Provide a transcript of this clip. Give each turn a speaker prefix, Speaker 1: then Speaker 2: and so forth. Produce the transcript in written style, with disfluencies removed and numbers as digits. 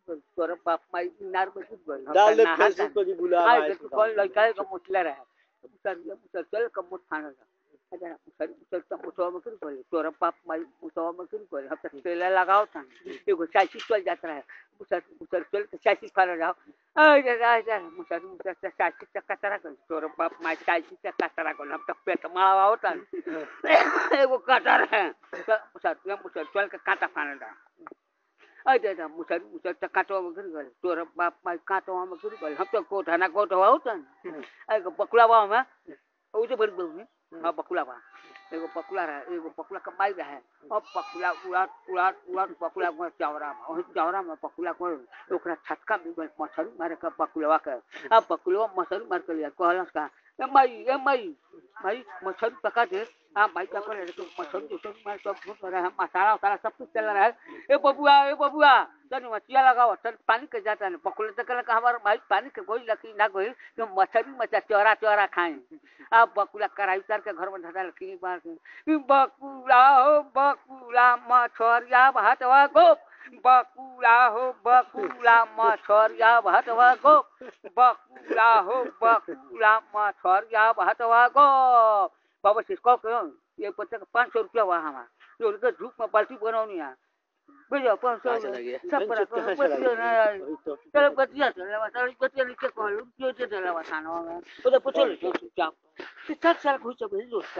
Speaker 1: तोरा बाप माई इनार में कूद गई
Speaker 2: डाल दे फेसबुक पे जी बुला
Speaker 1: आए तू कौन लड़का का मुठला रहा मुसर चल कम मुठ खाना अरे मुसर तो मुसवा में क्यों करे तोरा बाप माई मुसवा में क्यों करे हम तक तेला लगाओ था एगो चाची चल जाता है मुसर चल चाची खाना जाओ अरे मुसर चाची चक्का तरह कर तोरा बाप माई चाची चक्का तरह कर हम तक पेट मारा होता एगो कटर है मुसर चल के कांटा खाना जाओ अरे मुसर काटवा में गिर गए तोर बाप माई काटवा में गिर गए हम तो कोठा ना कोठवा होता एगो बकुलावा में उसे बड़ी बहु हाँ बकुलावा एगो बकुला रहा एगो बकुला कमाई रहा है अब बकुला उड़ाट बकुला को चावरा में बकुला को ओकरा छटका में मछली मारे का बकुलवा के अब बकुलवा मछली मार के लिया कहलस का ए माई मछली पका दे हाँ भाई क्या कर रहे मछली तो मार सब भूख रहा है मसाला वसाला सब कुछ चल रहा है ए बबुआ तन मछलिया लगाओ तन पानी के जाता है बकुले तक का हमारा भाई पानी के कोई लकी ना कोई तो मछली मचा चौरा खाएं अब बकुला कराई उतार के घर में धरा लकी बार बकुला मछरिया भातवा गो बकुला मछरिया भातवा गो बकुला मछरिया भातवा गो बाबा सिस्को क्यों ये पत्ते का 500 रुपया हुआ हमारा जो उनके धूप में बाल्टी बनानी है भैया 500 सब पर चलो बतिया नीचे कॉल जो दे देला बताना में उधर पूछो क्या 60 साल घुस गए दोस्त